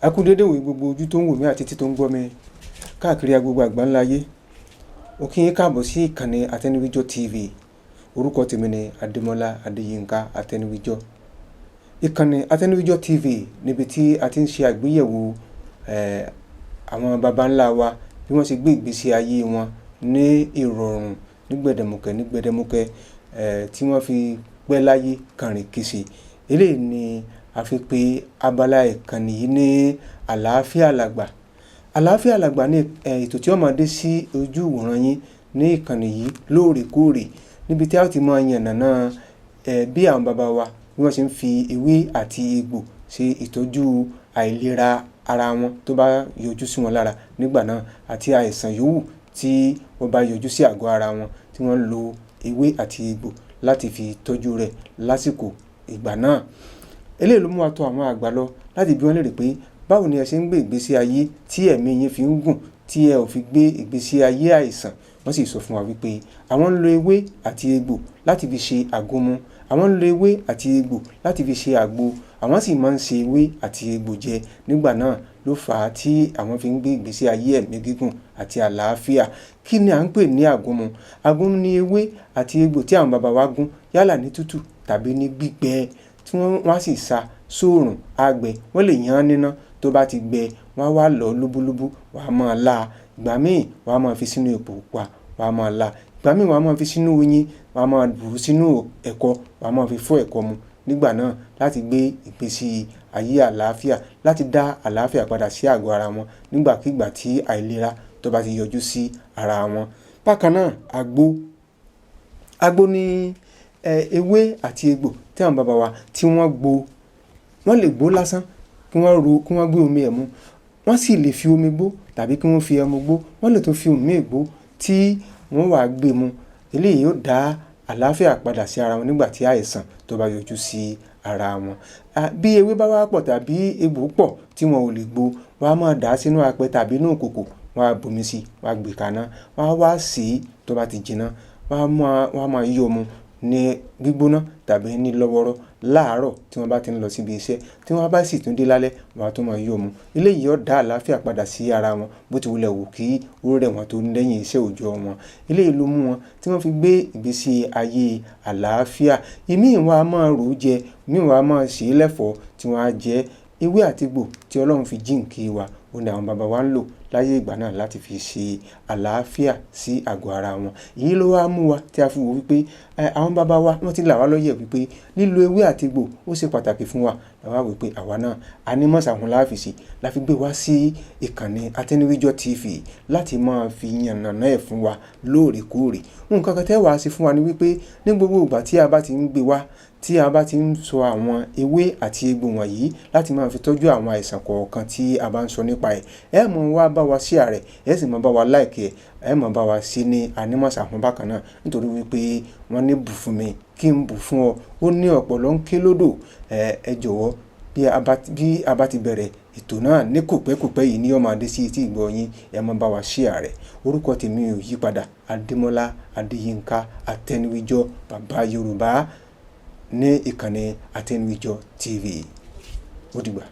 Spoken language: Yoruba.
A kú dédé wòyí gbogbo ojú tó ń wò mí àti tí tó ń gbọ́ mi káàkiri agbègbè àgbáńlá ayé. Mo kí yín káàbọ̀ sí ìkànnì Atẹniwíjọ́ TV. Orúkọ tèmi ni Adémọ́lá Adéyínká Atẹniwíjọ́. Ìkànnì Atẹniwíjọ́ TV níbi tí a ti ń ṣe àgbéyẹ̀wò àwọn baba ńlá wa bí wọ́n ṣe gbé ìgbésí ayé wọn ní ìrọ̀rùn ní gbẹdẹmukẹ tí wọ́n fi pẹ́ láyé kànrìn kése. Eléyìí ni a fi pè abala ìkànnì yìí ní Alaafia Lagba. Alaafia Lagba ní ètò tí ó máa dé sí ojú ìwòran yín ní ìkànnì yìí lóòrèkóòrè, níbi tí a ti máa yànnàná bí àwọn baba wa bí wọ́n ṣe ń fi ewé àti egbò ṣe ìtọ́jú àìlera ara wọn tó bá yọjú sí wọn lára nígbà náà, àti àìsàn yòówù tí wọ́n bá yọjú sí àgọ́ ara wọn tí wọ́n ń lo ewé àti egbò láti fi tọ́jú rẹ̀ lásìkò ìgbà náà. Eléyìí ló mú wa tọ̀ àwọn àgbà lọ láti bi wọ́n léèrè pé báwo ni ẹ ṣe ń gbé ìgbésí ayé tí ẹ̀mí yín fi ń gùn tí ẹ ò fi gbé ìgbésí ayé àìsàn. Wọ́n sì sọ fún wa wípé àwọn ń lo ewé àti egbò láti fi ṣe àgúnmu, àwọn ń lo ewé àti egbò láti fi ṣe àgbo, àwọn sì máa ń ṣe ewé àti egbò jẹ nígbà náà. Ló fà á tí àwọn fi ń gbé ìgbésí ayé ẹ̀mí gígùn àti àlàáfíà. Kí ni à ń pè ní àgúnmu? Àgúnmu ni ewé àti egbò tí àwọn baba wa gún yálà ní tútù tàbí ní gbígbẹ tí wọ́n á sì sa sóòrùn àgbẹ̀. Wọ́n lè yan án níná, tó bá ti gbẹ wọ́n á wá lọ̀ lúbúlúbú, wọ́n á máa la. Ìgbà míì wọ́n á máa fi sínú epo pupa, wọ́n á máa la. Ìgbà míì wọ́n á máa fi sínú oyin, wọ́n á máa bù sínú ẹ̀kọ, wọ́n á máa fi fọ́ ẹ̀kọ mu nígbà náà láti gbé ìgbésí ayé àlàáfíà, láti dá àlàáfíà padà sí àgọ́ ara wọn nígbàkigbà tí àìlera tó bá ti yọjú sí ara wọn. Bákan náà, àgbo ni ewé àti egbò tí àwọn baba wa tí wọ́n gbó. Wọ́n lè gbó lásán kí wọ́n gbé omi ẹ̀ mu. Wọ́n sì lè fi omi gbó tàbí kí wọ́n fi ẹmu gbó. Wọ́n lè tún fi omi gbó tí wọ́n wá gbé mu. Eléyìí yóò dá àlàáfíà padà sí ara wọn nígbà tí àìsàn tó bá yọjú sí ara wọn. Bí ewé bá wá pọ̀ tàbí egbò pọ̀ tí wọn ò lè gbó, wọ́n á máa dà á sínú apẹ tàbí inú ìkòkò, wọ́n á bomi sí i, wọ́n á gbé kaná, wọ́n á wá sè é. Tó bá ti jiná, wọ́n á máa yọ́ mu ní gbígbóná tàbí ní lọ́wọ́rọ́ láàárọ̀ tí wọ́n bá ti ń lọ síbi iṣẹ́. Tí wọ́n bá sì tún dé lálẹ́, wọ́n á tún máa yọ́ mu. Eléyìí yóò dá àlàáfíà padà sí ara wọn bó ti wulẹ̀ wù kí ó rẹ̀ wọ́n tó lẹ́yìn iṣẹ́ òòjọ́ wọn. Eléyìí ló mú wọn tí wọ́n fi gbé ìgbésí ayé àlàáfíà. Ìmíì wọn á máa rò ó jẹ, ìmíì wọn á máa sè é lẹ́fọ̀ọ́ tí wọ́n á jẹ. Ewé àti egbò tí Ọlọ́run fi jíǹkí wa, òun ni àwọn baba wa ń lò láyé ìgbà náà láti fi ṣe àlàáfíà sí àgọ́ ara wọn. Èyí ló wá mú wa tí a fi wò wípé àwọn baba wa wọ́n ti là wá lóye wípé lílo ewé àti egbò ó ṣe pàtàkì fún wa. La wá wò pé àwa náà a ní mọ̀sàkún láàfin sí, la fi gbé wá sí ìkànnì Atẹniwíjọ́ TV láti máa fi yànnàná ẹ̀ fún wa lóòrèkóòrè. Nǹkan kan tẹ́ wàá ṣe fún wa ni wípé ní gbogbo ìgbà tí a bá ti ń gbé wá, tí a bá ti ń sọ àwọn ewé àti egbò wọ̀nyí láti máa fi tọ́jú àwọn àìsàn kọ̀ọ̀kan tí a bá ń sọ nípa ẹ̀, ẹ mọ̀ wá bá wa share rẹ̀, ẹ sì mọ̀ bá wa like ẹ̀, ẹ mọ̀ bá wa sí ní ànímọ̀sàkún bákan náà, nítorí wípé wọ́n ní bù fún mi kí n bù fún ọ. Ó ní ọ̀pọ̀lọ́ ń ké lódò. Ẹ jọ̀wọ́ bí a bá ti bẹ̀rẹ̀ ètò náà ní kòpẹ́kòpẹ́ yìí ni ó máa dé sí etí ìgbọ́ yín, ẹ mọ̀ bá wa share rẹ̀. Orúkọ tèmi ò yí padà, Adémọ́lá Adéyínká Atẹniwíjọ́, bàbá Yorùbá ní ìkànnì Atẹniwíjọ́ TV. Ó dìgbà.